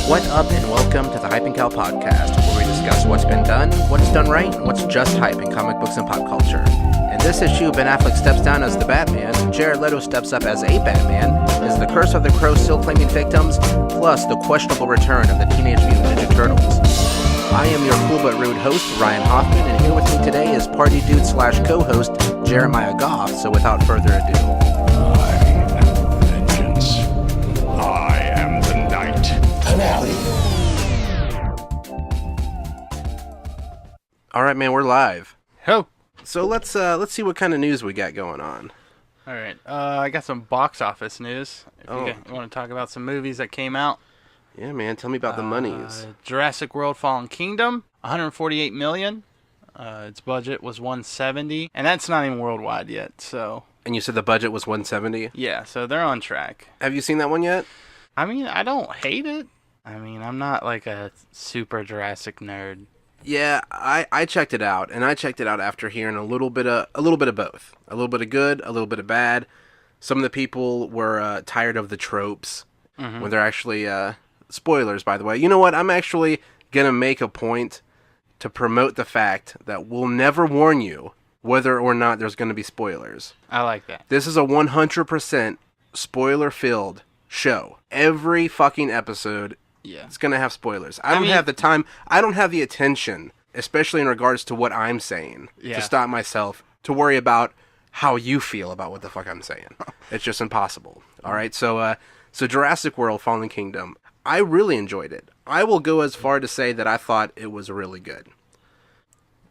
What up, and welcome to the Hype and Cowl podcast, where we discuss what's been done, what's done right, and what's just hype in comic books and pop culture. In this issue, Ben Affleck steps down as the Batman, Jared Leto steps up as a Batman, is the Curse of the Crow still claiming victims, plus the questionable return of the Teenage Mutant Ninja Turtles. I am your cool but rude host, Ryan Hoffman, and here with me today is party dude slash co-host, Jeremiah Goff, so without further ado. All right, man, we're live. Ho! So let's see what kind of news we got going on. All right, I got some box office news. If you want to talk about some movies that came out. Yeah, man, tell me about the monies. Jurassic World: Fallen Kingdom, $148 million. Its budget was $170, and that's not even worldwide yet. So. And you said the budget was $170? Yeah, so they're on track. Have you seen that one yet? I mean, I don't hate it. I mean, I'm not like a super Jurassic nerd. Yeah, I checked it out, and I checked it out after hearing a little bit of both. A little bit of good, a little bit of bad. Some of the people were tired of the tropes when they're actually spoilers, by the way. You know what? I'm actually going to make a point to promote the fact that we'll never warn you whether or not there's going to be spoilers. I like that. This is a 100% spoiler-filled show. Every fucking episode it's going to have spoilers. I don't have the time. I don't have the attention, especially in regards to what I'm saying, to stop myself to worry about how you feel about what the fuck I'm saying. It's just impossible. All right? So Jurassic World: Fallen Kingdom, I really enjoyed it. I will go as far to say that I thought it was really good.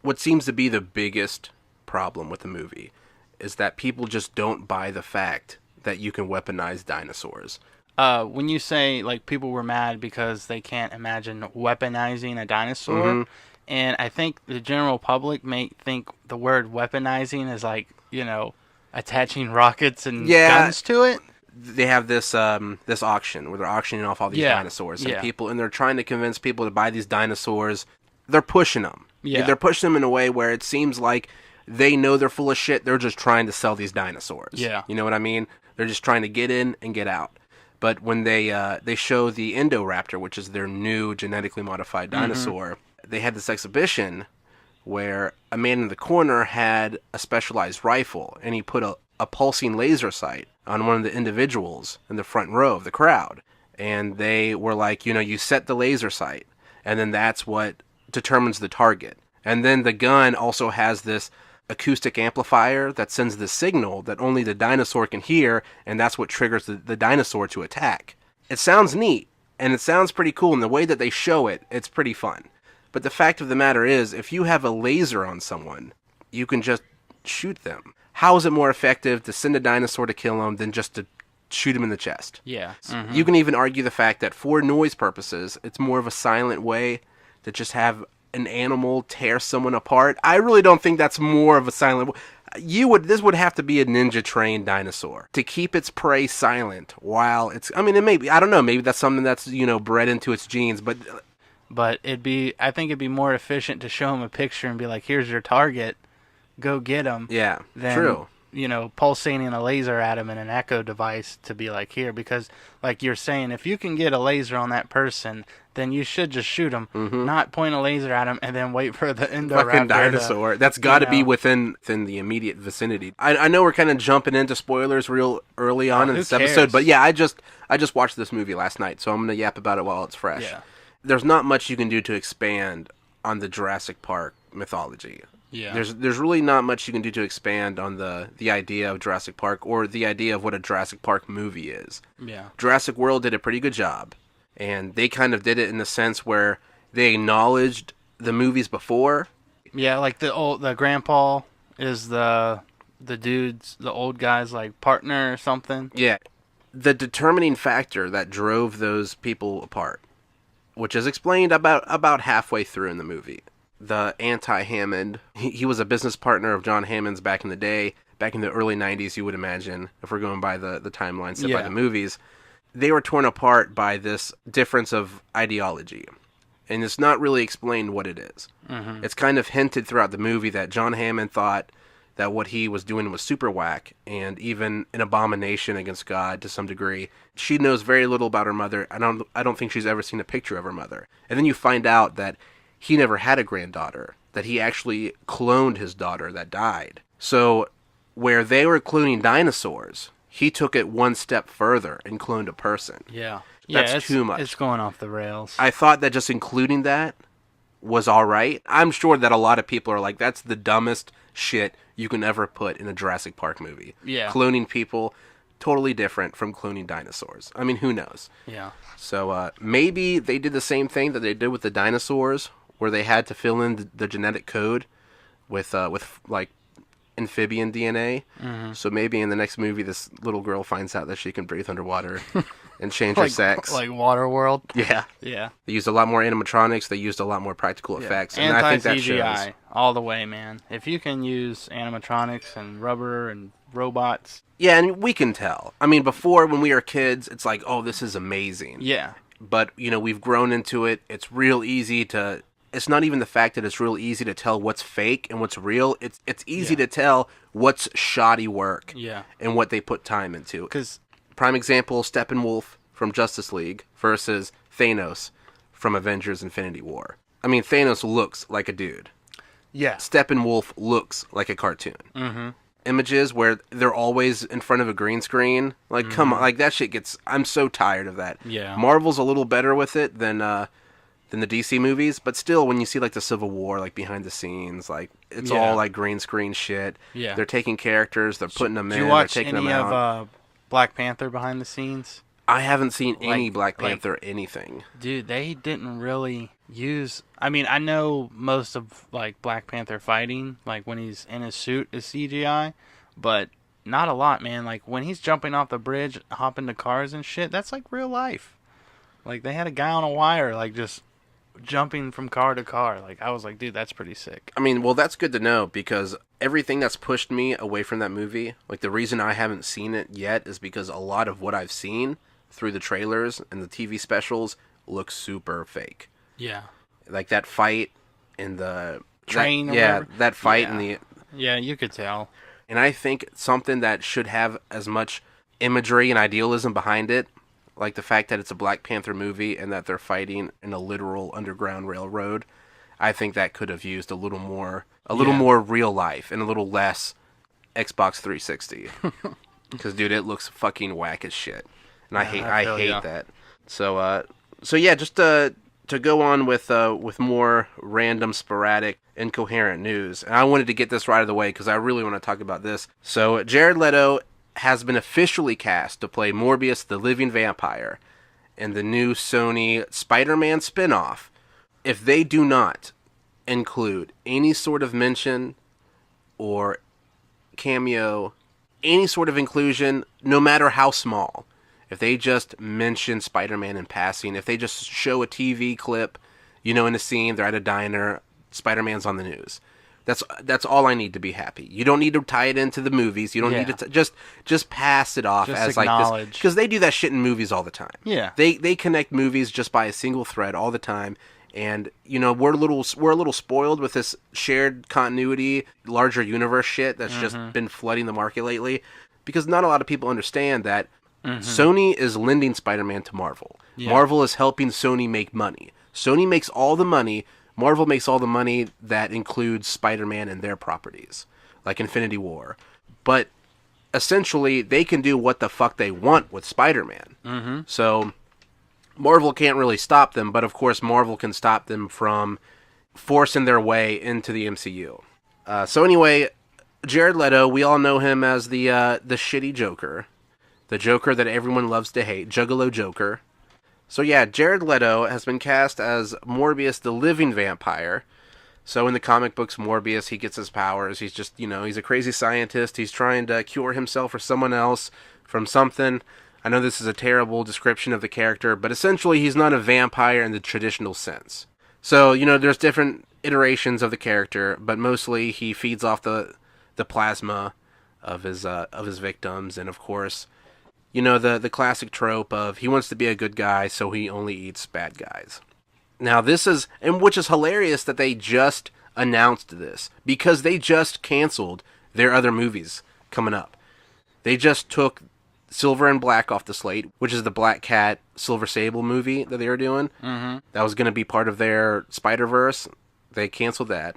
What seems to be the biggest problem with the movie is that people just don't buy the fact that you can weaponize dinosaurs. When you say, like, people were mad because they can't imagine weaponizing a dinosaur, and I think the general public may think the word weaponizing is like, you know, attaching rockets and guns to it. They have this auction where they're auctioning off all these dinosaurs, and they're trying to convince people to buy these dinosaurs. They're pushing them. Yeah. They're pushing them in a way where it seems like they know they're full of shit. They're just trying to sell these dinosaurs. Yeah. You know what I mean? They're just trying to get in and get out. But when they show the Indoraptor, which is their new genetically modified dinosaur, they had this exhibition where a man in the corner had a specialized rifle, and he put a pulsing laser sight on one of the individuals in the front row of the crowd. And they were like, you know, you set the laser sight, and then that's what determines the target. And then the gun also has this acoustic amplifier that sends the signal that only the dinosaur can hear, and that's what triggers the dinosaur to attack. It sounds neat, and it sounds pretty cool, and the way that they show it, it's pretty fun. But the fact of the matter is, if you have a laser on someone, you can just shoot them. How is it more effective to send a dinosaur to kill them than just to shoot him in the chest? Yeah. You can even argue the fact that for noise purposes, it's more of a silent way to just have an animal tear someone apart. I really don't think that's more of a silent way. This would have to be a ninja trained dinosaur to keep its prey silent while it's, I mean, it may be, I don't know, maybe that's something that's, you know, bred into its genes, but I think it'd be more efficient to show him a picture and be like, here's your target, go get him. Yeah, than, true. You know, pulsating a laser at him and an echo device to be like, here, because like you're saying, if you can get a laser on that person, then you should just shoot him, not point a laser at him and then wait for the Indoraptor. Fucking dinosaur. That's got to be within the immediate vicinity. I know we're kind of jumping into spoilers real early on in this episode, but yeah, I just watched this movie last night, so I'm going to yap about it while it's fresh. Yeah. There's not much you can do to expand on the Jurassic Park mythology. Yeah. There's really not much you can do to expand on the idea of Jurassic Park or the idea of what a Jurassic Park movie is. Yeah. Jurassic World did a pretty good job. And they kind of did it in the sense where they acknowledged the movies before. Yeah, like the grandpa is the old guy's like partner or something. Yeah. The determining factor that drove those people apart, which is explained about halfway through in the movie. The anti-Hammond, he was a business partner of John Hammond's back in the day, back in the early 90s, you would imagine, if we're going by the timeline set by the movies. They were torn apart by this difference of ideology. And it's not really explained what it is. It's kind of hinted throughout the movie that John Hammond thought that what he was doing was super whack and even an abomination against God to some degree. She knows very little about her mother. I don't think she's ever seen a picture of her mother. And then you find out that he never had a granddaughter, that he actually cloned his daughter that died. So where they were cloning dinosaurs, he took it one step further and cloned a person. Yeah. That's too much. It's going off the rails. I thought that just including that was all right. I'm sure that a lot of people are like, that's the dumbest shit you can ever put in a Jurassic Park movie. Yeah. Cloning people, totally different from cloning dinosaurs. I mean, who knows? Yeah. So maybe they did the same thing that they did with the dinosaurs, where they had to fill in the genetic code with like amphibian DNA. Mm-hmm. So maybe in the next movie, this little girl finds out that she can breathe underwater and change her sex. Like Waterworld? Yeah. Yeah. They used a lot more animatronics. They used a lot more practical effects. And I think that shows. All the way, man. If you can use animatronics and rubber and robots. Yeah, and we can tell. I mean, before, when we were kids, it's like, oh, this is amazing. Yeah. But, we've grown into it. It's real easy to... It's not even the fact that it's real easy to tell what's fake and what's real. It's easy to tell what's shoddy work and what they put time into. Because prime example, Steppenwolf from Justice League versus Thanos from Avengers Infinity War. I mean, Thanos looks like a dude. Yeah. Steppenwolf looks like a cartoon. Mm-hmm. Images where they're always in front of a green screen. Like, come on. Like, that shit gets... I'm so tired of that. Yeah. Marvel's a little better with it than the DC movies, but still, when you see like the Civil War, like behind the scenes, like it's all like green screen shit. Yeah, they're taking characters, they're putting them in, they're taking them out. Did you watch any of Black Panther behind the scenes? I haven't seen any Black Panther anything. Dude, they didn't really use. I mean, I know most of like Black Panther fighting, like when he's in his suit, is CGI, but not a lot, man. Like when he's jumping off the bridge, hopping to cars and shit, that's like real life. Like they had a guy on a wire, like just jumping from car to car. Like I was like, dude, that's pretty sick. I mean, well, that's good to know, because everything that's pushed me away from that movie, like the reason I haven't seen it yet is because a lot of what I've seen through the trailers and the TV specials looks super fake. Yeah. Like that fight in the train. That fight in the... Yeah, you could tell. And I think something that should have as much imagery and idealism behind it, like the fact that it's a Black Panther movie and that they're fighting in a literal underground railroad, I think that could have used a little more real life and a little less Xbox 360. Because, dude, it looks fucking whack as shit. And I hate that. So yeah, just to go on with more random, sporadic, incoherent news. And I wanted to get this right out of the way because I really want to talk about this. So Jared Leto has been officially cast to play Morbius the Living Vampire in the new Sony SpiderMan spinoff. If they do not include any sort of mention or cameo, any sort of inclusion, no matter how small, if they just mention Spider-Man in passing, if they just show a TV clip, in a scene, they're at a diner, Spider-Man's on the news. That's all I need to be happy. You don't need to tie it into the movies. You don't need to just pass it off as like this, because they do that shit in movies all the time. Yeah, they connect movies just by a single thread all the time, and we're a little spoiled with this shared continuity, larger universe shit that's just been flooding the market lately, because not a lot of people understand that Sony is lending Spider-Man to Marvel. Yeah. Marvel is helping Sony make money. Sony makes all the money. Marvel makes all the money that includes Spider-Man and their properties, like Infinity War. But essentially, they can do what the fuck they want with Spider-Man. Mm-hmm. So Marvel can't really stop them, but of course Marvel can stop them from forcing their way into the MCU. So anyway, Jared Leto, we all know him as the shitty Joker. The Joker that everyone loves to hate. Juggalo Joker. So yeah, Jared Leto has been cast as Morbius the Living Vampire. So in the comic books, Morbius, he gets his powers. He's just, he's a crazy scientist. He's trying to cure himself or someone else from something. I know this is a terrible description of the character, but essentially he's not a vampire in the traditional sense. So, there's different iterations of the character, but mostly he feeds off the plasma of his victims, and of course, the classic trope of he wants to be a good guy, so he only eats bad guys. Now which is hilarious that they just announced this, because they just canceled their other movies coming up. They just took Silver and Black off the slate, which is the Black Cat, Silver Sable movie that they were doing. Mm-hmm. That was going to be part of their Spider-Verse. They canceled that,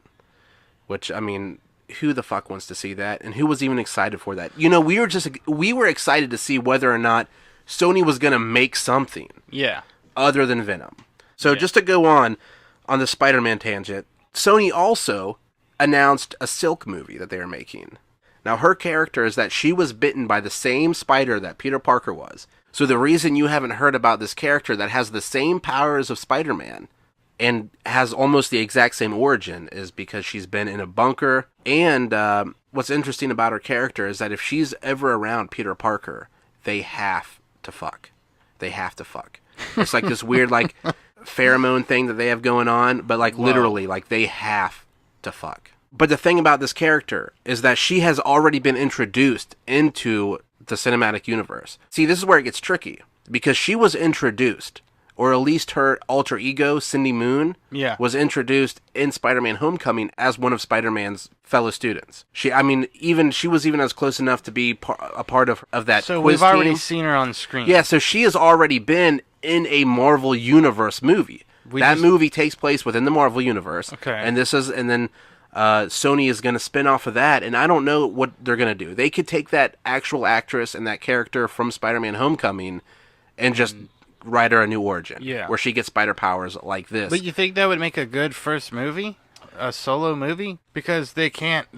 which, I mean, who the fuck wants to see that? And who was even excited for that? You know, we were excited to see whether or not Sony was going to make something other than Venom. So just to go on the Spider-Man tangent, Sony also announced a Silk movie that they are making. Now, her character is that she was bitten by the same spider that Peter Parker was. So the reason you haven't heard about this character that has the same powers of Spider-Man and has almost the exact same origin is because she's been in a bunker. And what's interesting about her character is that if she's ever around Peter Parker, they have to fuck. They have to fuck. It's like this weird, like, pheromone thing that they have going on, but, like, literally, like, they have to fuck. But the thing about this character is that she has already been introduced into the cinematic universe. See, this is where it gets tricky, because she was introduced, or at least her alter ego, Cindy Moon, was introduced in Spider-Man Homecoming as one of Spider-Man's fellow students. She was even as close enough to be a part of that So quiz we've already team. seen her on screen. Yeah, so she has already been in a Marvel Universe movie. Movie takes place within the Marvel Universe. Okay. And then Sony is going to spin off of that, and I don't know what they're going to do. They could take that actual actress and that character from Spider-Man Homecoming and just write her a new origin, where she gets spider powers like this. But you think that would make a good first movie? A solo movie? Because they can't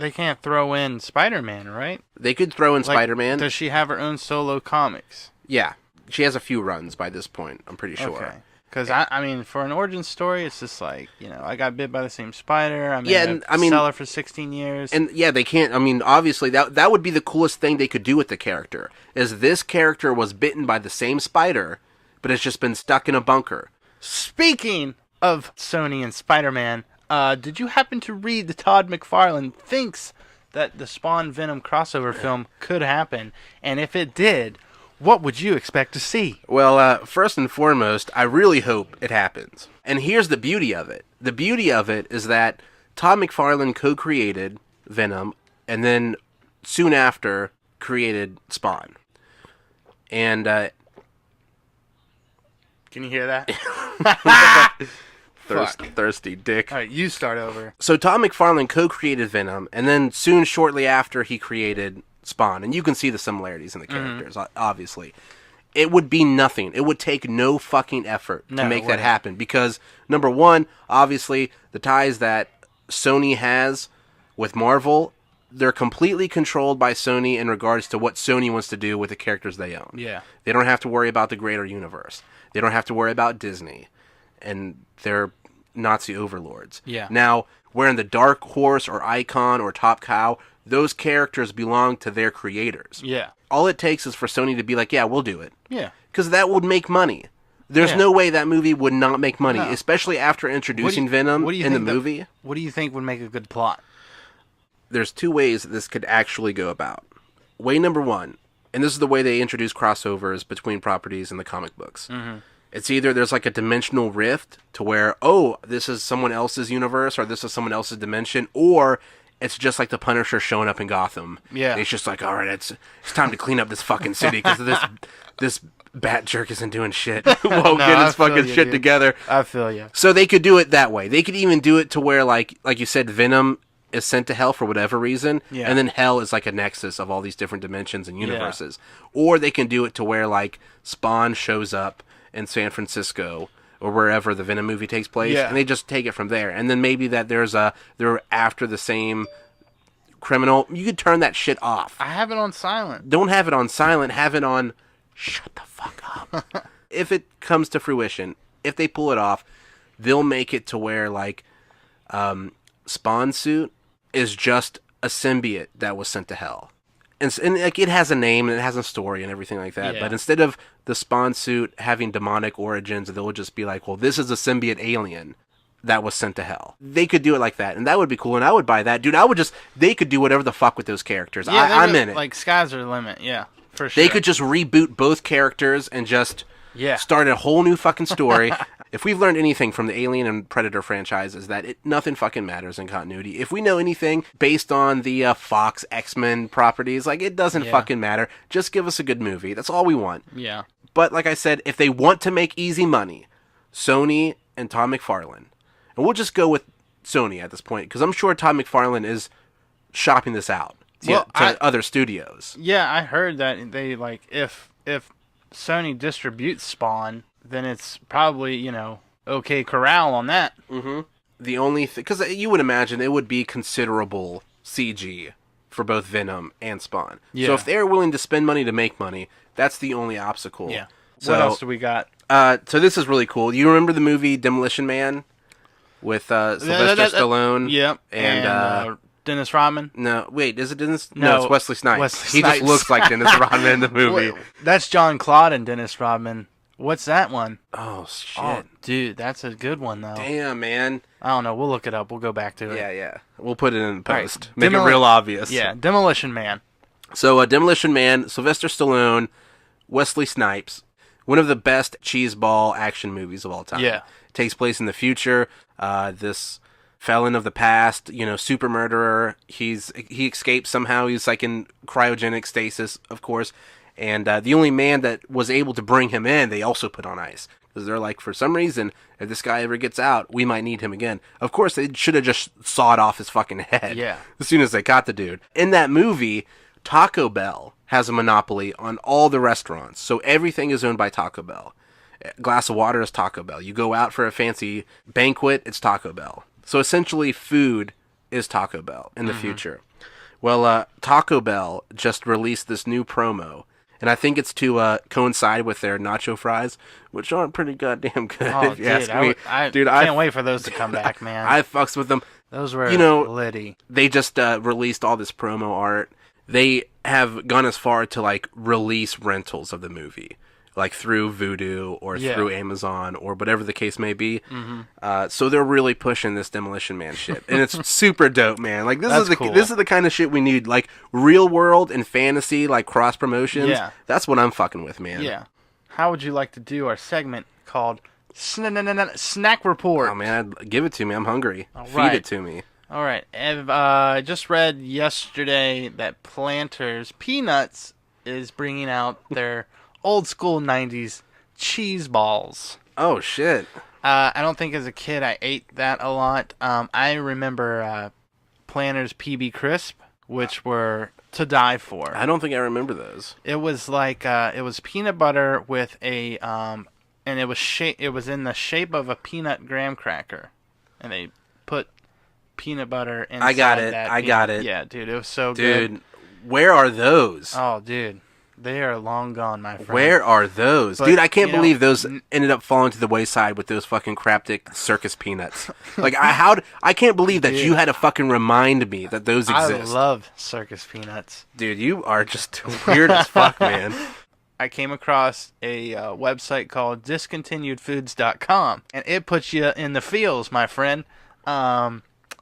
throw in Spider-Man, right? They could throw in Like, Spider-Man. Does she have her own solo comics? Yeah. She has a few runs by this point, I'm pretty sure. Okay. Because, I mean, for an origin story, it's just like, you know, I got bit by the same spider. I'm in a cellar for 16 years. And, yeah, they can't, I mean, obviously, that would be the coolest thing they could do with the character, is this character was bitten by the same spider, but it's just been stuck in a bunker. Speaking of Sony and Spider-Man, did you happen to read that Todd McFarlane thinks that the Spawn-Venom crossover film could happen? And if it did, what would you expect to see? Well, first and foremost, I really hope it happens. And here's the beauty of it. The beauty of it is that Todd McFarlane co-created Venom, and then soon after created Spawn. And, can you hear that? Thirsty dick. All right, you start over. So Todd McFarlane co-created Venom, and then shortly after, he created Spawn, and you can see the similarities in the characters, obviously. It would be nothing. It would take no fucking effort to make that happen, because, number one, obviously, the ties that Sony has with Marvel, they're completely controlled by Sony in regards to what Sony wants to do with the characters they own. Yeah. They don't have to worry about the greater universe. They don't have to worry about Disney and their Nazi overlords. Yeah. Now, where in the Dark Horse or Icon or Top Cow, those characters belong to their creators. Yeah. All it takes is for Sony to be like, yeah, we'll do it. Yeah. Because that would make money. There's no way that movie would not make money, especially after introducing Venom in the movie. What do you think would make a good plot? There's two ways that this could actually go about. Way number one, and this is the way they introduce crossovers between properties in the comic books. Mm-hmm. It's either there's like a dimensional rift to where, oh, this is someone else's universe or this is someone else's dimension, or it's just like the Punisher showing up in Gotham. Yeah. And it's just like, all right, it's time to clean up this fucking city because this bat jerk isn't doing shit. Won't get his fucking shit together. I feel you. So they could do it that way. They could even do it to where, like you said, Venom is sent to hell for whatever reason, and then hell is like a nexus of all these different dimensions and universes. Yeah. Or they can do it to where, like, Spawn shows up in San Francisco or wherever the Venom movie takes place, and they just take it from there. And then maybe that they're after the same criminal. You could turn that shit off. I have it on silent. Don't have it on silent. Have it on shut the fuck up. If it comes to fruition, if they pull it off, they'll make it to where, like, Spawn suit is just a symbiote that was sent to hell. And like, it has a name and it has a story and everything like that. Yeah. But instead of the Spawn suit having demonic origins, they'll just be like, well, this is a symbiote alien that was sent to hell. They could do it like that, and that would be cool, and I would buy that. Dude, they could do whatever the fuck with those characters. Yeah, I'm in it. Like, sky's the limit, yeah, for sure. They could just reboot both characters and just start a whole new fucking story. If we've learned anything from the Alien and Predator franchises, that nothing fucking matters in continuity. If we know anything based on the Fox X-Men properties, like, it doesn't fucking matter. Just give us a good movie. That's all we want. Yeah. But like I said, if they want to make easy money, Sony and Todd McFarlane, and we'll just go with Sony at this point, because I'm sure Todd McFarlane is shopping this out to other studios. Yeah, I heard that they, like, if Sony distributes Spawn, then it's probably, you know, okay corral on that. Mm-hmm. The only thing, because you would imagine it would be considerable CG for both Venom and Spawn. Yeah. So if they're willing to spend money to make money, that's the only obstacle. Yeah. So, what else do we got? So this is really cool. You remember the movie Demolition Man with Sylvester Stallone? Yep. And Dennis Rodman? No, wait, is it Dennis? No, it's Wesley Snipes. Wesley Snipes. Just looks like Dennis Rodman in the movie. That's John Claude and Dennis Rodman. What's that one? Oh, shit. Oh, dude, that's a good one, though. Damn, man. I don't know. We'll look it up. We'll go back to it. Yeah. We'll put it in the post. Right. Make it real obvious. Yeah, Demolition Man. So, Demolition Man, Sylvester Stallone, Wesley Snipes. One of the best cheeseball action movies of all time. Yeah. It takes place in the future. This felon of the past, you know, super murderer. He escapes somehow. He's like in cryogenic stasis, of course. And the only man that was able to bring him in, they also put on ice. Because they're like, for some reason, if this guy ever gets out, we might need him again. Of course, they should have just sawed off his fucking head. Yeah. As soon as they caught the dude. In that movie, Taco Bell has a monopoly on all the restaurants. So everything is owned by Taco Bell. A glass of water is Taco Bell. You go out for a fancy banquet, it's Taco Bell. So essentially, food is Taco Bell in the future. Well, Taco Bell just released this new promo. And I think it's to coincide with their nacho fries, which aren't pretty goddamn good, if you ask me. I can't wait for those to come back, man. I fucks with them. Those were litty. They just released all this promo art. They have gone as far to, like, release rentals of the movie, like through Vudu or through Amazon or whatever the case may be. Mm-hmm. So they're really pushing this Demolition Man shit, and it's super dope, man. Like, this is the kind of shit we need, like real world and fantasy, like cross promotions. Yeah, that's what I'm fucking with, man. Yeah. How would you like to do our segment called Snack Report? Oh man, give it to me. I'm hungry. Feed it to me. All right. I just read yesterday that Planters Peanuts is bringing out their old school 90s cheese balls. Oh, shit. I don't think as a kid I ate that a lot. I remember Planters PB Crisp, which were to die for. I don't think I remember those. It was like, it was peanut butter with a, and it was in the shape of a peanut graham cracker. And they put peanut butter inside I got it. that I got it. Yeah, dude, it was so good. Dude, where are those? Oh, dude. They are long gone, my friend. Where are those? But, dude, I can't believe those ended up falling to the wayside with those fucking craptic circus peanuts. Like, I can't believe that you had to fucking remind me that those exist. I love circus peanuts. Dude, you are just weird as fuck, man. I came across a website called discontinuedfoods.com, and it puts you in the feels, my friend.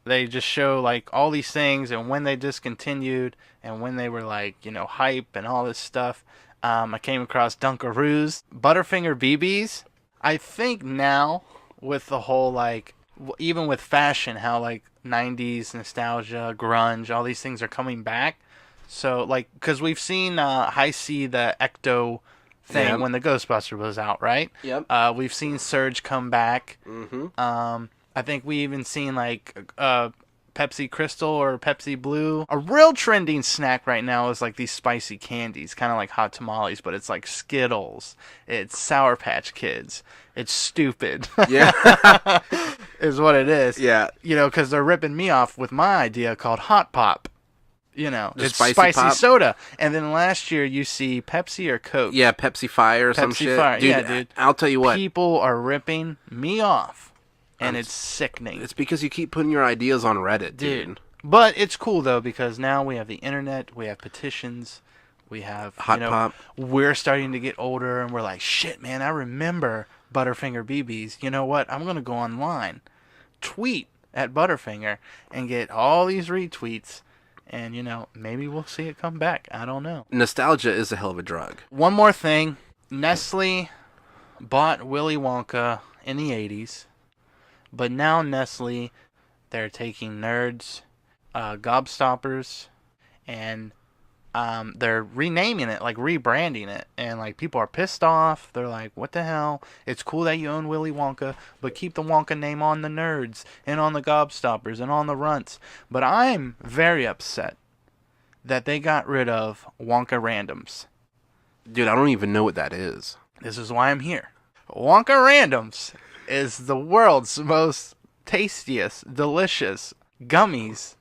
They just show, like, all these things and when they discontinued and when they were, like, you know, hype and all this stuff. I came across Dunkaroos, Butterfinger BBs. I think now with the whole, like, even with fashion, how, like, 90s nostalgia, grunge, all these things are coming back. So, like, because we've seen High C, the Ecto thing when the Ghostbuster was out, right? Yep. We've seen Surge come back. Mm-hmm. I think we even seen, like, Pepsi Crystal or Pepsi Blue. A real trending snack right now is, like, these spicy candies, kind of like hot tamales, but it's like Skittles. It's Sour Patch Kids. It's stupid. Yeah. is what it is. Yeah. You know, because they're ripping me off with my idea called Hot Pop. You know, just it's spicy soda. And then last year you see Pepsi or Coke. Yeah, Pepsi Fire or some shit. Fire. Dude, yeah, dude. I'll tell you what. People are ripping me off. And it's sickening. It's because you keep putting your ideas on Reddit, dude. But it's cool, though, because now we have the internet, we have petitions, we have... Hot Pop. We're starting to get older, and we're like, shit, man, I remember Butterfinger BBs. You know what? I'm going to go online, tweet at Butterfinger, and get all these retweets, and, you know, maybe we'll see it come back. I don't know. Nostalgia is a hell of a drug. One more thing. Nestle... bought Willy Wonka in the 80s, but now Nestle, they're taking Nerds, Gobstoppers, and they're renaming it, like rebranding it, and like people are pissed off. They're like, what the hell? It's cool that you own Willy Wonka, but keep the Wonka name on the Nerds and on the Gobstoppers and on the Runts. But I'm very upset that they got rid of Wonka Randoms. Dude, I don't even know what that is. This is why I'm here. Wonka Randoms is the world's most tastiest, delicious gummies.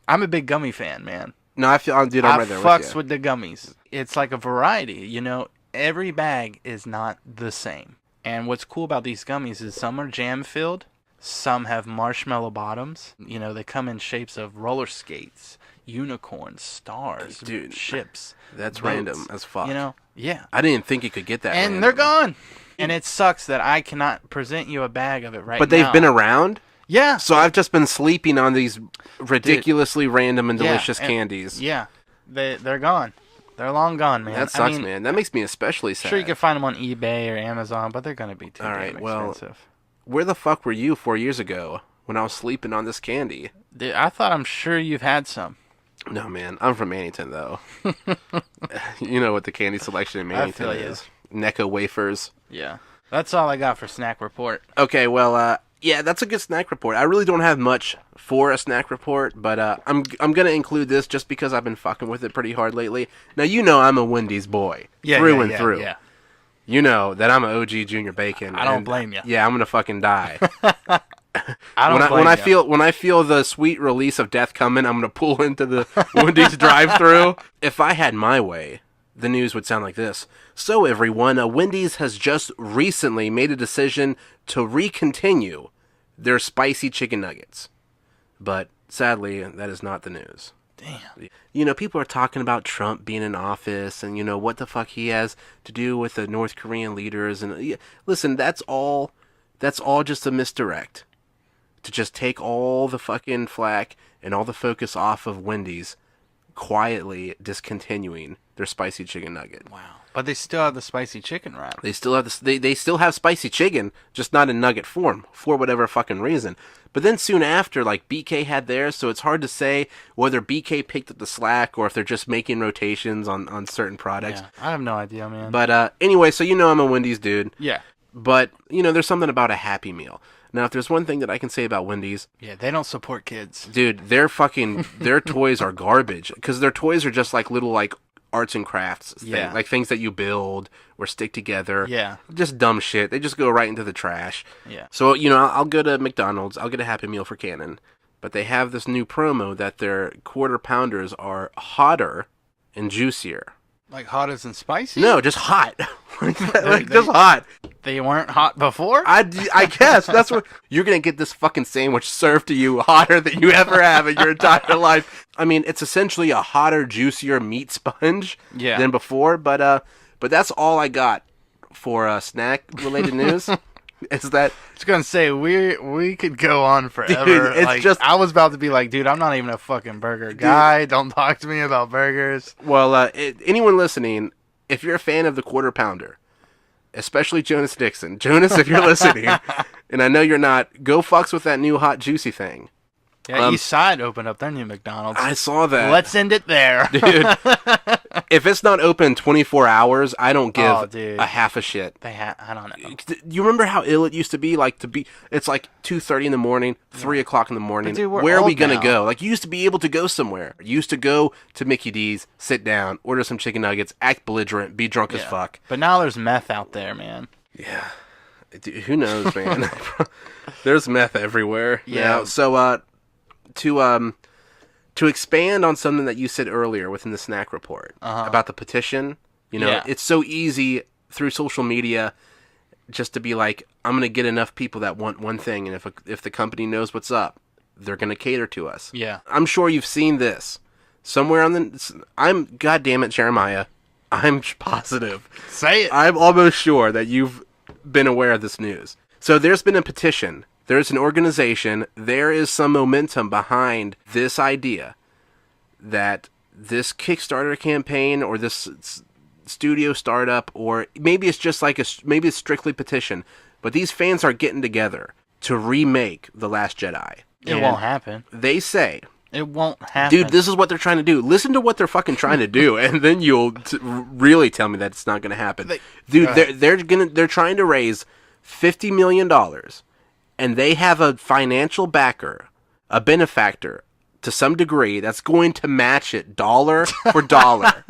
I'm a big gummy fan, man. No, I feel, dude, I'm right there with fucks you. with the gummies. It's like a variety, you know. Every bag is not the same. And what's cool about these gummies is some are jam filled, some have marshmallow bottoms. You know, they come in shapes of roller skates, unicorns, stars, dude, ships. That's boats, random as fuck. You know, yeah. I didn't think you could get that. And random. they're gone. And it sucks that I cannot present you a bag of it right now. But they've been around. Yeah. So I've just been sleeping on these ridiculously random and delicious candies. Yeah. They're gone. They're long gone, man. That sucks, man. That makes me especially sad. Sure, you can find them on eBay or Amazon, but they're going to be too damn expensive. Where the fuck were you 4 years ago when I was sleeping on this candy? Dude, I'm sure you've had some. No, man. I'm from Mannington, though. You know what the candy selection in Mannington is. Necco wafers. Yeah. That's all I got for Snack Report. Okay, well, yeah, that's a good snack report. I really don't have much for a snack report, but I'm going to include this just because I've been fucking with it pretty hard lately. Now, you know I'm a Wendy's boy. Through and through. Yeah. You know that I'm an OG Junior Bacon. I don't blame you. Yeah, I'm going to fucking die. I don't blame you. When I feel the sweet release of death coming, I'm gonna pull into the Wendy's drive-thru. If I had my way, the news would sound like this. So everyone, Wendy's has just recently made a decision to recontinue their spicy chicken nuggets. But sadly, that is not the news. Damn. You know, people are talking about Trump being in office and, you know, what the fuck he has to do with the North Korean leaders. And listen, that's all just a misdirect. To just take all the fucking flack and all the focus off of Wendy's quietly discontinuing their spicy chicken nugget. Wow. But they still have the spicy chicken wrap. They still have they still have spicy chicken, just not in nugget form, for whatever fucking reason. But then soon after, like, BK had theirs, so it's hard to say whether BK picked up the slack or if they're just making rotations on certain products. Yeah, I have no idea, man. But anyway, so you know I'm a Wendy's dude. Yeah. But, you know, there's something about a Happy Meal. Now, if there's one thing that I can say about Wendy's... Yeah, they don't support kids. Dude, their toys are garbage. Because their toys are just like little, like, arts and crafts thing. Yeah. Like things that you build or stick together. Yeah. Just dumb shit. They just go right into the trash. Yeah. So, you know, I'll go to McDonald's. I'll get a Happy Meal for Cannon. But they have this new promo that their quarter pounders are hotter and juicier. Like hot as in spicy? No, just hot. Just hot. They weren't hot before? I guess that's what you're gonna get. This fucking sandwich served to you hotter than you ever have in your entire life. I mean, it's essentially a hotter, juicier meat sponge than before. But that's all I got for snack related news. Is that I was gonna say we could go on forever. Dude, it's like, just I was about to be like, dude, I'm not even a fucking burger guy. Don't talk to me about burgers. Well, anyone listening, if you're a fan of the quarter pounder, especially Jonas Dixon, if you're listening, and I know you're not, go fucks with that new hot juicy thing. Yeah, East Side opened up their new McDonald's. I saw that. Let's end it there, dude. If it's not open 24 hours, I don't give a half a shit. I don't know. You remember how ill it used to be? It's like 2:30 in the morning, 3 o'clock in the morning. Dude, where are we gonna go? Like, you used to be able to go somewhere. You used to go to Mickey D's, sit down, order some chicken nuggets, act belligerent, be drunk as fuck. But now there's meth out there, man. Yeah. Dude, who knows, man? There's meth everywhere. Yeah. Now. So, to expand on something that you said earlier within the snack report about the petition, you know, it's so easy through social media just to be like, I'm going to get enough people that want one thing, and if the company knows what's up, they're going to cater to us. Yeah. I'm sure you've seen this somewhere God damn it, Jeremiah, I'm positive. Say it. I'm almost sure that you've been aware of this news. So there's been a petition. There's an organization. There is some momentum behind this idea that this Kickstarter campaign or this studio startup, or maybe it's just like maybe it's strictly petition, but these fans are getting together to remake The Last Jedi. It won't happen. They say, it won't happen. dude, this is what they're trying to do. Listen to what they're fucking trying to do, and then you'll really tell me that it's not going to happen. Dude, they're trying to raise $50 million, and they have a financial backer, a benefactor, to some degree, that's going to match it dollar for dollar.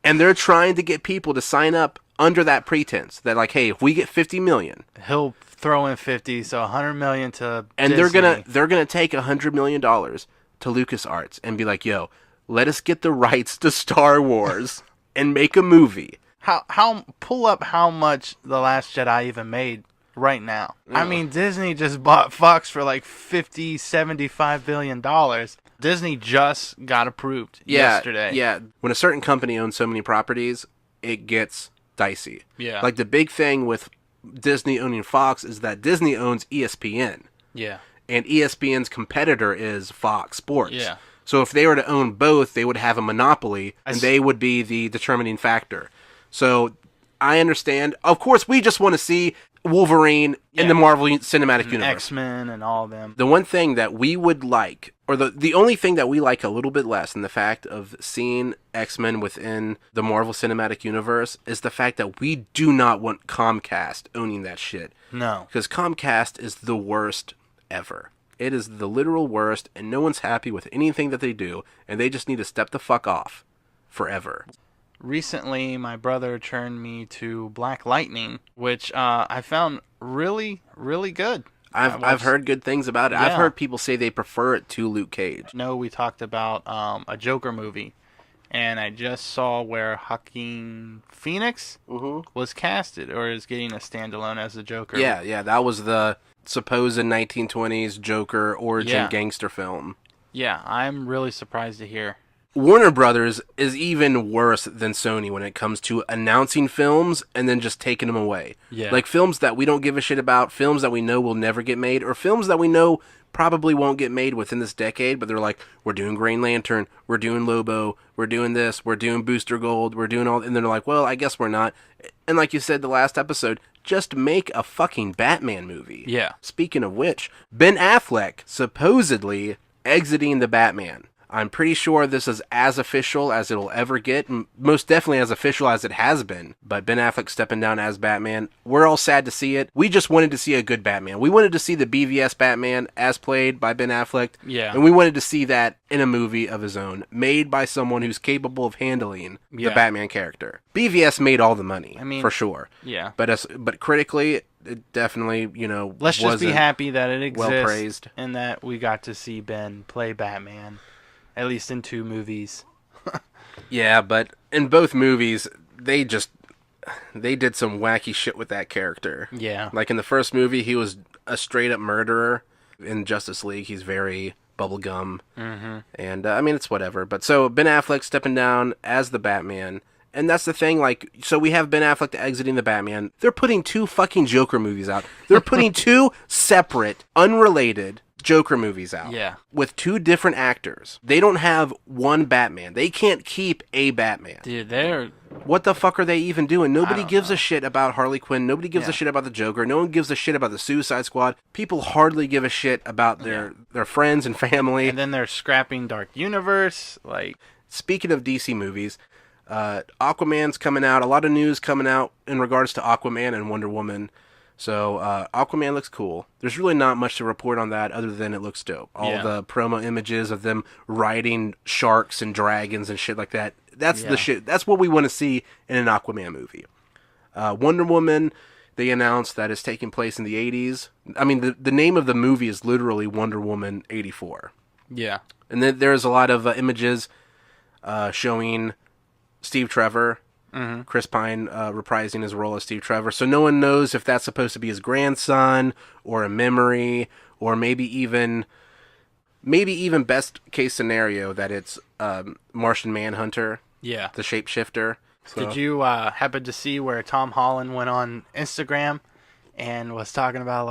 And they're trying to get people to sign up under that pretense that, like, hey, if we get $50 million, he'll throw in 50, so $100 million to and Disney. they're gonna take $100 million to LucasArts and be like, yo, let us get the rights to Star Wars and make a movie. How pull up how much The Last Jedi even made right now. I mean, Disney just bought Fox for like $75 billion. Disney just got approved yesterday. Yeah, when a certain company owns so many properties, it gets dicey. Yeah. Like the big thing with Disney owning Fox is that Disney owns ESPN. Yeah. And ESPN's competitor is Fox Sports. Yeah. So if they were to own both, they would have a monopoly, and they would be the determining factor. So I understand. Of course, we just want to see Wolverine in the Marvel Cinematic Universe. X-Men and all of them. The one thing that we would like, or the only thing that we like a little bit less than the fact of seeing X-Men within the Marvel Cinematic Universe, is the fact that we do not want Comcast owning that shit. No. Because Comcast is the worst ever. It is the literal worst, and no one's happy with anything that they do, and they just need to step the fuck off forever. Recently, my brother turned me to Black Lightning, which I found really, really good. I've heard good things about it. Yeah. I've heard people say they prefer it to Luke Cage. No, we talked about a Joker movie, and I just saw where Joaquin Phoenix was casted, or is getting a standalone as a Joker. Yeah, that was the supposed 1920s Joker origin gangster film. Yeah, I'm really surprised to hear. Warner Brothers is even worse than Sony when it comes to announcing films and then just taking them away. Yeah. Like films that we don't give a shit about, films that we know will never get made, or films that we know probably won't get made within this decade, but they're like, we're doing Green Lantern, we're doing Lobo, we're doing this, we're doing Booster Gold, we're doing all, and they're like, well, I guess we're not. And like you said the last episode, just make a fucking Batman movie. Yeah. Speaking of which, Ben Affleck supposedly exiting the Batman. I'm pretty sure this is as official as it'll ever get, most definitely as official as it has been. But Ben Affleck stepping down as Batman, we're all sad to see it. We just wanted to see a good Batman. We wanted to see the BVS Batman as played by Ben Affleck. Yeah. And we wanted to see that in a movie of his own, made by someone who's capable of handling the Batman character. BVS made all the money, for sure. Yeah. But critically, it definitely, let's just be happy that it exists, well praised, and that we got to see Ben play Batman. At least in 2 movies. Yeah, but in both movies, they did some wacky shit with that character. Yeah. Like in the first movie, he was a straight-up murderer. In Justice League, he's very bubblegum. Mm-hmm. And, it's whatever. But so, Ben Affleck stepping down as the Batman. And that's the thing, so we have Ben Affleck exiting the Batman. They're putting 2 fucking Joker movies out. They're putting 2 separate, unrelated Joker movies out. Yeah. With 2 different actors. They don't have one Batman. They can't keep a Batman. Dude, what the fuck are they even doing? Nobody gives a shit about Harley Quinn. Nobody gives a shit about the Joker. No one gives a shit about the Suicide Squad. People hardly give a shit about their friends and family. And then they're scrapping Dark Universe. Speaking of DC movies, Aquaman's coming out. A lot of news coming out in regards to Aquaman and Wonder Woman. So, Aquaman looks cool. There's really not much to report on that other than it looks dope. All the promo images of them riding sharks and dragons and shit like that. That's the shit. That's what we want to see in an Aquaman movie. Wonder Woman, they announced that it's taking place in the 80s. I mean, the name of the movie is literally Wonder Woman 84. Yeah. And then there's a lot of images showing Steve Trevor, Chris Pine reprising his role as Steve Trevor. So no one knows if that's supposed to be his grandson or a memory, or maybe even best case scenario that it's Martian Manhunter, the shapeshifter. So. Did you happen to see where Tom Holland went on Instagram and was talking about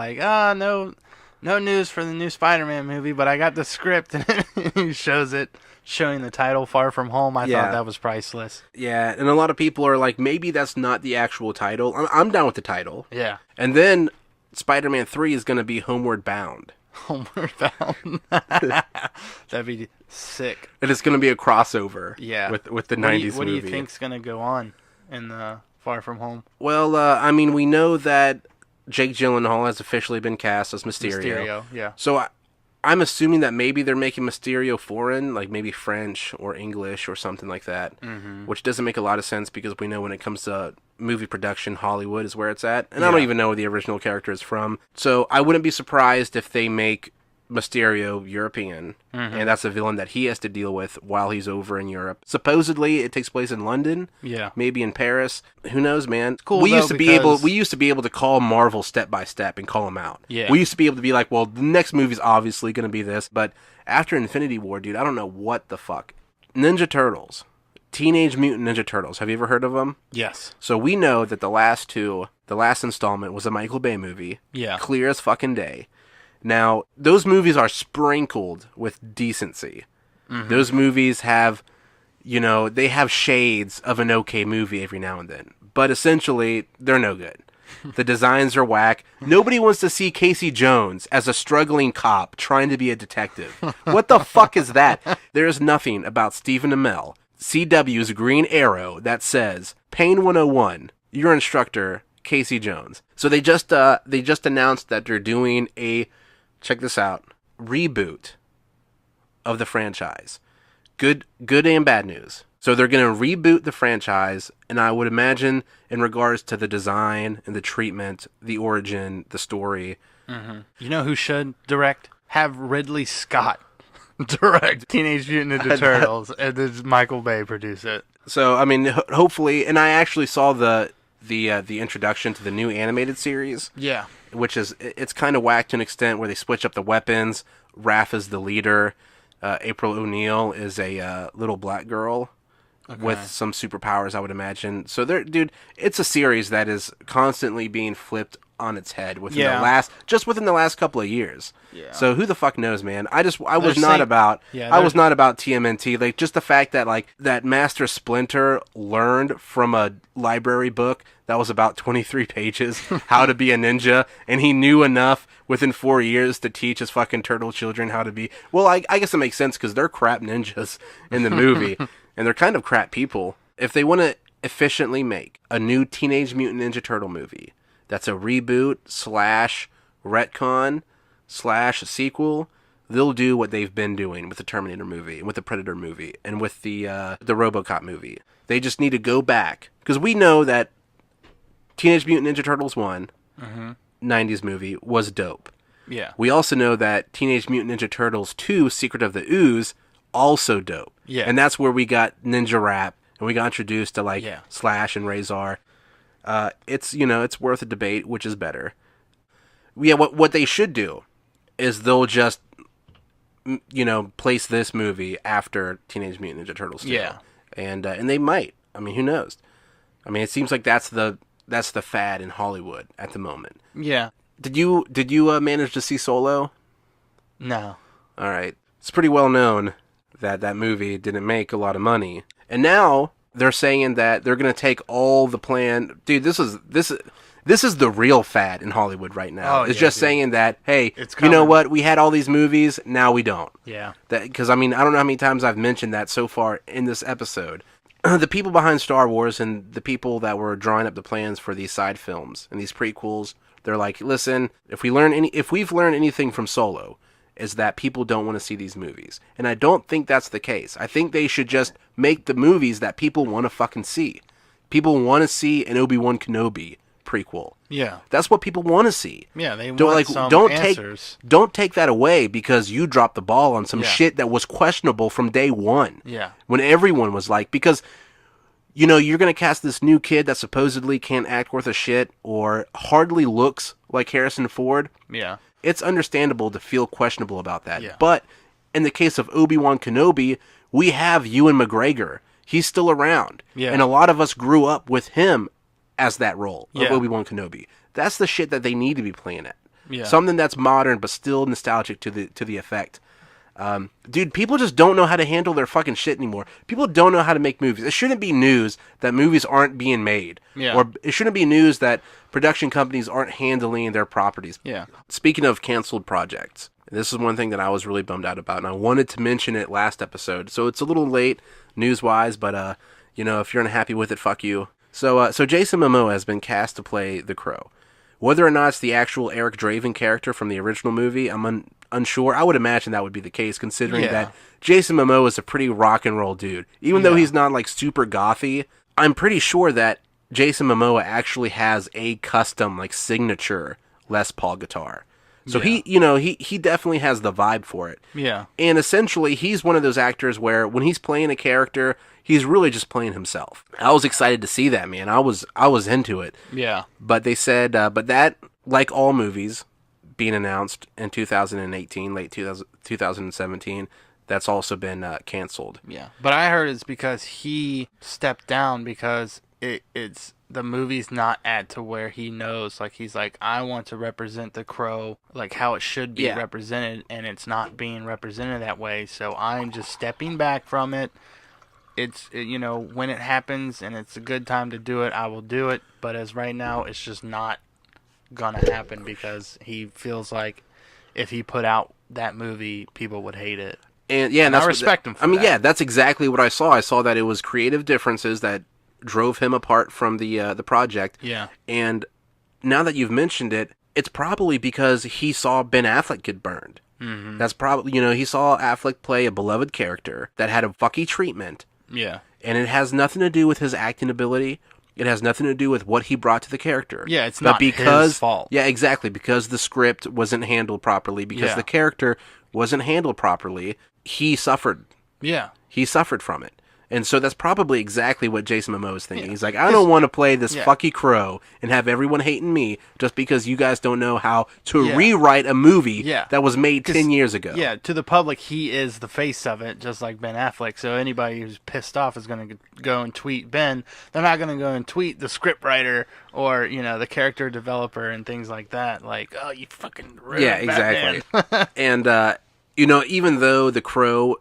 no, no news for the new Spider-Man movie, but I got the script and he shows it, showing the title Far From Home. I thought that was priceless. Yeah, and a lot of people are like, maybe that's not the actual title. I'm down with the title. Yeah. And then Spider-Man 3 is going to be Homeward Bound. Homeward Bound. That'd be sick. And it's going to be a crossover. Yeah. With the 90s movie. What do you think's going to go on in the Far From Home? Well, I mean, we know that Jake Gyllenhaal has officially been cast as Mysterio. Mysterio, yeah. So I'm assuming that maybe they're making Mysterio foreign, like maybe French or English or something like that, which doesn't make a lot of sense because we know when it comes to movie production, Hollywood is where it's at. And I don't even know where the original character is from. So I wouldn't be surprised if they make Mysterio European, and that's a villain that he has to deal with while he's over in Europe. Supposedly, it takes place in London, maybe in Paris. Who knows, man? It's cool. We used to be able to call Marvel step by step and call them out. Yeah. We used to be able to be like, well, the next movie's obviously going to be this, but after Infinity War, dude, I don't know what the fuck. Ninja Turtles, Teenage Mutant Ninja Turtles. Have you ever heard of them? Yes. So we know that the last installment was a Michael Bay movie. Yeah. Clear as fucking day. Now, those movies are sprinkled with decency. Those movies have, they have shades of an okay movie every now and then. But essentially, they're no good. The designs are whack. Nobody wants to see Casey Jones as a struggling cop trying to be a detective. What the fuck is that? There is nothing about Stephen Amell, CW's Green Arrow, that says, Pain 101, your instructor, Casey Jones. So they just announced that they're doing a, check this out, reboot of the franchise. Good and bad news. So they're going to reboot the franchise, and I would imagine in regards to the design and the treatment, the origin, the story. You know who should direct? Have Ridley Scott direct Teenage Mutant Ninja Turtles, and then Michael Bay produce it. So, I mean, hopefully, and I actually saw the introduction to the new animated series. Yeah. Which is, it's kind of whacked to an extent where they switch up the weapons. Raph is the leader. April O'Neil is a little black girl with some superpowers, I would imagine. So, dude, it's a series that is constantly being flipped on its head within the last couple of years. Yeah. So who the fuck knows, man? I was not about TMNT. Like, just the fact that that Master Splinter learned from a library book that was about 23 pages how to be a ninja, and he knew enough within 4 years to teach his fucking turtle children how to be. Well, I guess it makes sense because they're crap ninjas in the movie, and they're kind of crap people. If they want to efficiently make a new Teenage Mutant Ninja Turtle movie that's a reboot / retcon / sequel, they'll do what they've been doing with the Terminator movie, and with the Predator movie, and with the RoboCop movie. They just need to go back, because we know that Teenage Mutant Ninja Turtles 1, 90s movie, was dope. Yeah. We also know that Teenage Mutant Ninja Turtles 2, Secret of the Ooze, also dope. Yeah. And that's where we got Ninja Rap, and we got introduced to Slash and Razor. It's worth a debate, which is better. Yeah, what they should do is they'll just, place this movie after Teenage Mutant Ninja Turtles 2. Yeah. And they might. I mean, who knows? I mean, it seems like that's the fad in Hollywood at the moment. Yeah. Did you manage to see Solo? No. All right. It's pretty well known that movie didn't make a lot of money. And now they're saying that they're going to take all the plan. Dude, this is the real fad in Hollywood right now. It's just saying that, hey, you know what? We had all these movies, now we don't. Yeah. Because, I mean, I don't know how many times I've mentioned that so far in this episode. The people behind Star Wars and the people that were drawing up the plans for these side films and these prequels, they're like, listen, if we've learned anything from Solo, is that people don't want to see these movies. And I don't think that's the case. I think they should just make the movies that people want to fucking see. People want to see an Obi-Wan Kenobi prequel. Yeah. That's what people want to see. Yeah, they want some answers. Don't take that away because you dropped the ball on some shit that was questionable from day one. Yeah. When everyone was like, because, you're going to cast this new kid that supposedly can't act worth a shit or hardly looks like Harrison Ford. Yeah. It's understandable to feel questionable about that. Yeah. But in the case of Obi-Wan Kenobi, we have Ewan McGregor. He's still around. Yeah. And a lot of us grew up with him as that role of Yeah. Obi-Wan Kenobi. That's the shit that they need to be playing at. Yeah. Something that's modern but still nostalgic to the effect. Dude, people just don't know how to handle their fucking shit anymore. People don't know how to make movies. It shouldn't be news that movies aren't being made. Yeah. Or it shouldn't be news that production companies aren't handling their properties. Yeah. Speaking of canceled projects, this is one thing that I was really bummed out about, and I wanted to mention it last episode. So it's a little late news-wise, but, if you're unhappy with it, fuck you. So Jason Momoa has been cast to play the Crow. Whether or not it's the actual Eric Draven character from the original movie, I'm unsure. I would imagine that would be the case, considering that Jason Momoa is a pretty rock and roll dude. Even though he's not like super gothy, I'm pretty sure that Jason Momoa actually has a custom like signature Les Paul guitar. So he definitely has the vibe for it. Yeah. And essentially, he's one of those actors where when he's playing a character, he's really just playing himself. I was excited to see that, man. I was into it. Yeah. But they said, but that, like all movies being announced in 2018, late 2017, that's also been canceled. Yeah. But I heard it's because he stepped down because it's the movie's not at to where he knows, like, he's like, I want to represent the Crow like how it should be represented, and it's not being represented that way, so I'm just stepping back from it. It's, when it happens and it's a good time to do it, I will do it, but as right now, it's just not gonna happen because he feels like if he put out that movie, people would hate it. And I respect him for that. Yeah, that's exactly what I saw. I saw that it was creative differences that drove him apart from the project. Yeah. And now that you've mentioned it, it's probably because he saw Ben Affleck get burned. Mm-hmm. That's probably, he saw Affleck play a beloved character that had a fucky treatment. Yeah. And it has nothing to do with his acting ability. It has nothing to do with what he brought to the character. Yeah, it's not his fault. Yeah, exactly. Because the script wasn't handled properly, because the character wasn't handled properly, he suffered. Yeah. He suffered from it. And so that's probably exactly what Jason Momoa is thinking. Yeah. He's like, I don't want to play this fucky Crow and have everyone hating me just because you guys don't know how to rewrite a movie that was made 10 years ago. Yeah, to the public, he is the face of it, just like Ben Affleck. So anybody who's pissed off is going to go and tweet Ben. They're not going to go and tweet the scriptwriter or, the character developer and things like that. Like, oh, you fucking ruined Batman. Exactly. And, even though the Crow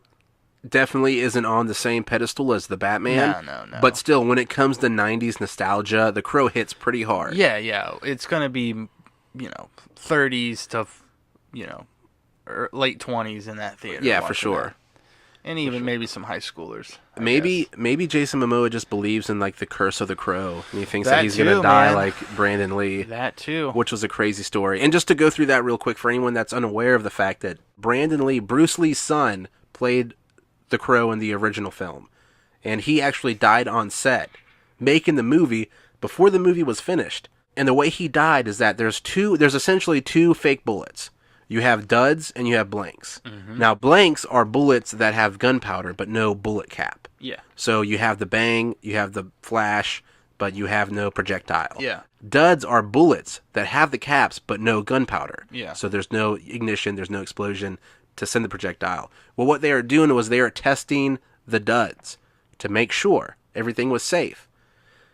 definitely isn't on the same pedestal as the Batman. No. But still, when it comes to 90s nostalgia, the Crow hits pretty hard. Yeah. It's going to be, 30s to, late 20s in that theater. Yeah, for sure. That. And even maybe some high schoolers. Maybe Jason Momoa just believes in, like, the curse of the Crow. And he thinks that he's going to die like Brandon Lee. That too. Which was a crazy story. And just to go through that real quick for anyone that's unaware of the fact that Brandon Lee, Bruce Lee's son, played the Crow in the original film, and he actually died on set making the movie before the movie was finished. And the way he died is that there's essentially two fake bullets. You have duds and you have blanks. Mm-hmm. Now blanks are bullets that have gunpowder but no bullet cap. Yeah. So you have the bang, you have the flash, but you have no projectile. Yeah. Duds are bullets that have the caps but no gunpowder. Yeah. So there's no ignition, there's no explosion to send the projectile. Well, what they are doing was they are testing the duds to make sure everything was safe.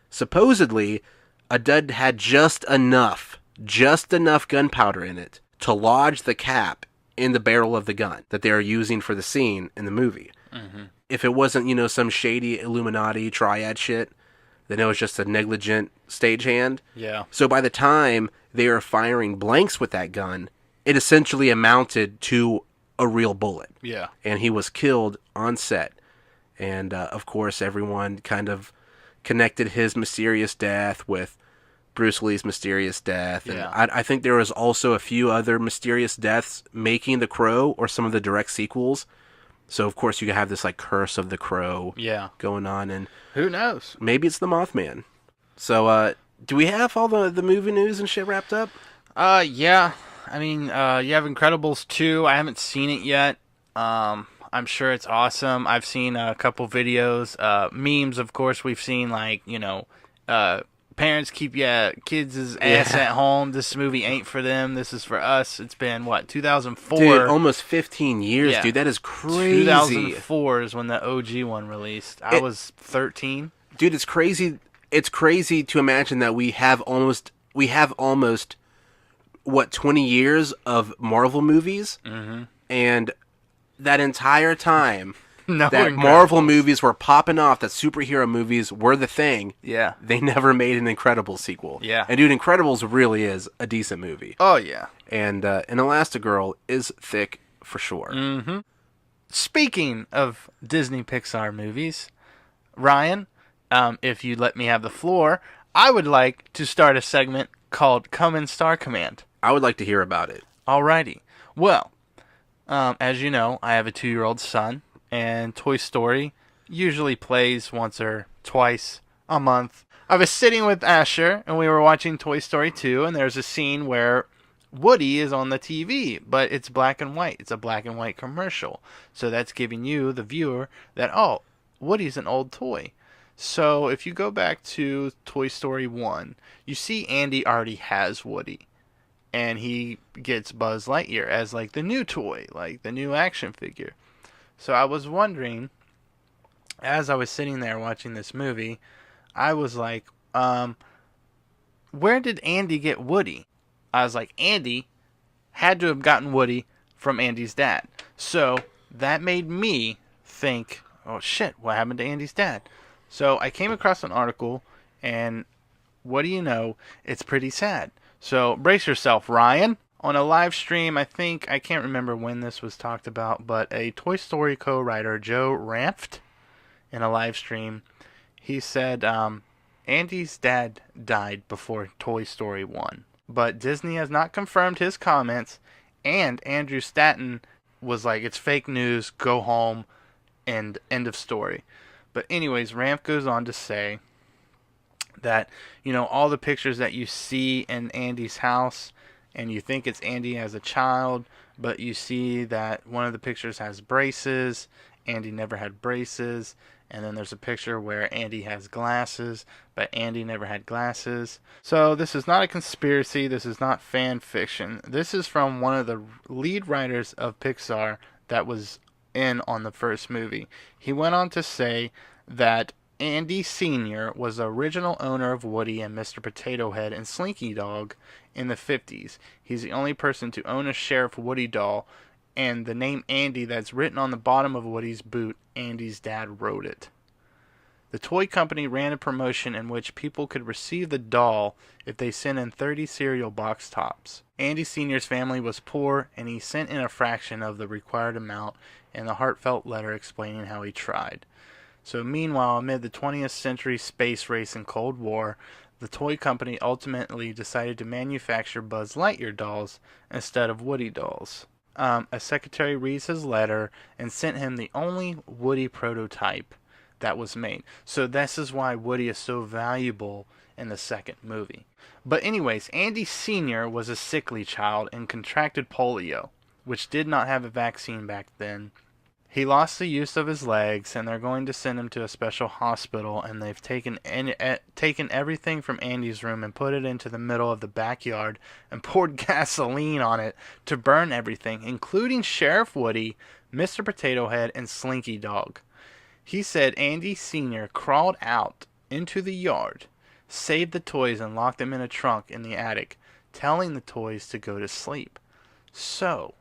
Supposedly, a dud had just enough gunpowder in it to lodge the cap in the barrel of the gun that they are using for the scene in the movie. Mm-hmm. If it wasn't, some shady Illuminati triad shit, then it was just a negligent stagehand. Yeah. So by the time they are firing blanks with that gun, it essentially amounted to a real bullet. Yeah. And he was killed on set. And, of course, everyone kind of connected his mysterious death with Bruce Lee's mysterious death. And I think there was also a few other mysterious deaths making The Crow or some of the direct sequels. So, of course, you have this, like, curse of the Crow going on. And who knows? Maybe it's the Mothman. So, do we have all the movie news and shit wrapped up? Yeah. I mean, you have Incredibles 2. I haven't seen it yet. I'm sure it's awesome. I've seen a couple videos. Memes, of course, we've seen, like, parents keep kids' ass at home. This movie ain't for them. This is for us. It's been, 2004? Dude, almost 15 years, dude. That is crazy. 2004 is when the OG one released. I was 13. Dude, it's crazy. It's crazy to imagine that we have almost 20 years of Marvel movies, and that entire time No that Marvel movies were popping off, that superhero movies were the thing, Yeah. they never made an Incredibles sequel. Yeah. And dude, Incredibles really is a decent movie. Oh, yeah. And Elastigirl is thick for sure. Mm-hmm. Speaking of Disney Pixar movies, Ryan, if you let me have the floor, I would like to start a segment called Comin Star Command. I would like to hear about it. Alrighty. Well, as you know, I have a 2-year-old son, and Toy Story usually plays once or twice a month. I was sitting with Asher, and we were watching Toy Story 2, and there's a scene where Woody is on the TV, but it's black and white. It's a black and white commercial. So that's giving you, the viewer, that, oh, Woody's an old toy. So if you go back to Toy Story 1, you see Andy already has Woody. And he gets Buzz Lightyear as like the new toy, like the new action figure. So I was wondering, as I was sitting there watching this movie, I was like, where did Andy get Woody? I was like, Andy had to have gotten Woody from Andy's dad. So that made me think, oh shit, what happened to Andy's dad? So I came across an article, and what do you know? It's pretty sad. So brace yourself, Ryan. On a live stream, I can't remember when this was talked about, but a Toy Story co-writer, Joe Ranft, in a live stream, he said Andy's dad died before Toy Story 1. But Disney has not confirmed his comments, and Andrew Stanton was like, it's fake news, go home, and end of story. But anyways, Ramp goes on to say that, you know, all the pictures that you see in Andy's house, and you think it's Andy as a child, but you see that one of the pictures has braces. Andy never had braces. And then there's a picture where Andy has glasses, but Andy never had glasses. So this is not a conspiracy. This is not fan fiction. This is from one of the lead writers of Pixar that was in on the first movie. He went on to say that Andy Sr. was the original owner of Woody and Mr. Potato Head and Slinky Dog in the 50s. He's the only person to own a Sheriff Woody doll, and the name Andy that's written on the bottom of Woody's boot, Andy's dad wrote it. The toy company ran a promotion in which people could receive the doll if they sent in 30 cereal box tops. Andy Sr.'s family was poor, and he sent in a fraction of the required amount in a heartfelt letter explaining how he tried. So meanwhile, amid the 20th century space race and Cold War, the toy company ultimately decided to manufacture Buzz Lightyear dolls instead of Woody dolls. A secretary reads his letter and sent him the only Woody prototype that was made. So this is why Woody is so valuable in the second movie. But anyways, Andy Sr. was a sickly child and contracted polio, which did not have a vaccine back then. He lost the use of his legs, and they're going to send him to a special hospital, and they've taken everything from Andy's room and put it into the middle of the backyard and poured gasoline on it to burn everything, including Sheriff Woody, Mr. Potato Head, and Slinky Dog. He said Andy Sr. crawled out into the yard, saved the toys, and locked them in a trunk in the attic, telling the toys to go to sleep. So,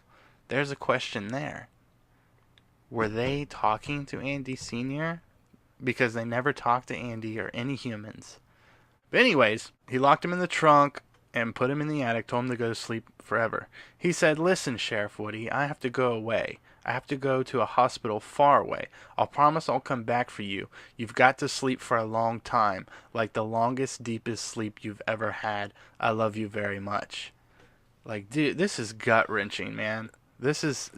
there's a question there. Were they talking to Andy Sr.? Because they never talked to Andy or any humans. But anyways, he locked him in the trunk and put him in the attic, told him to go to sleep forever. He said, listen, Sheriff Woody, I have to go away. I have to go to a hospital far away. I'll promise I'll come back for you. You've got to sleep for a long time, like the longest, deepest sleep you've ever had. I love you very much. Like, dude, this is gut-wrenching, man. This is,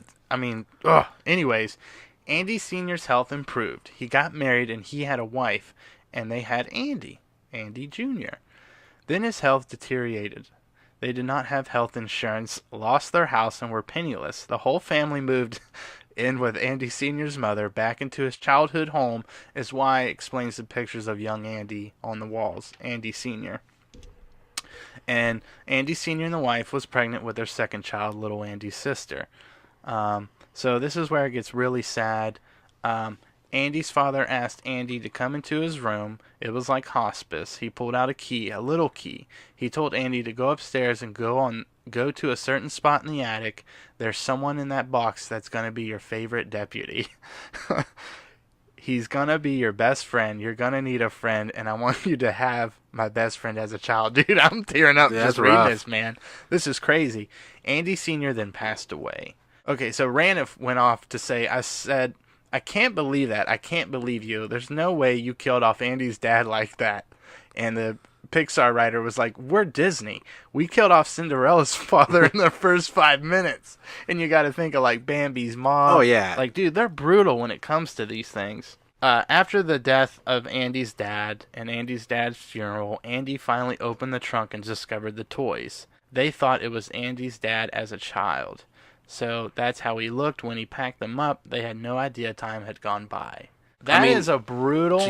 anyways, Andy Sr.'s health improved. He got married and he had a wife, and they had Andy Jr. Then his health deteriorated. They did not have health insurance, lost their house, and were penniless. The whole family moved in with Andy Sr.'s mother back into his childhood home, is why it explains the pictures of young Andy on the walls, Andy Sr. And Andy Sr. and the wife was pregnant with their second child, little Andy's sister. So this is where it gets really sad. Andy's father asked Andy to come into his room. It was like hospice. He pulled out a key, a little key. He told Andy to go upstairs and go on go to a certain spot in the attic. There's someone in that box that's going to be your favorite deputy. He's going to be your best friend. You're going to need a friend, and I want you to have my best friend as a child. Dude, I'm tearing up just reading this, man. This is crazy. Andy Sr. then passed away. Okay, so Ranif went off to say, I said, I can't believe that. I can't believe you. There's no way you killed off Andy's dad like that. And the Pixar writer was like, we're Disney. We killed off Cinderella's father in the first 5 minutes. And you got to think of like Bambi's mom. Oh, yeah. Like, dude, they're brutal when it comes to these things. After the death of Andy's dad and Andy's dad's funeral, Andy finally opened the trunk and discovered the toys. They thought it was Andy's dad as a child. So that's how he looked when he packed them up. They had no idea time had gone by. That is a brutal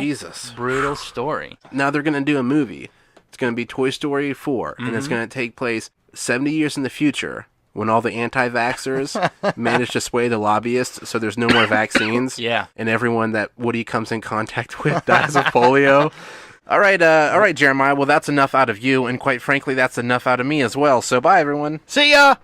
story. Now they're going to do a movie. It's going to be Toy Story 4, and it's going to take place 70 years in the future when all the anti-vaxxers manage to sway the lobbyists so there's no more vaccines. Yeah. And everyone that Woody comes in contact with dies of polio. All right, Jeremiah. Well, that's enough out of you, and quite frankly, that's enough out of me as well. So bye, everyone. See ya!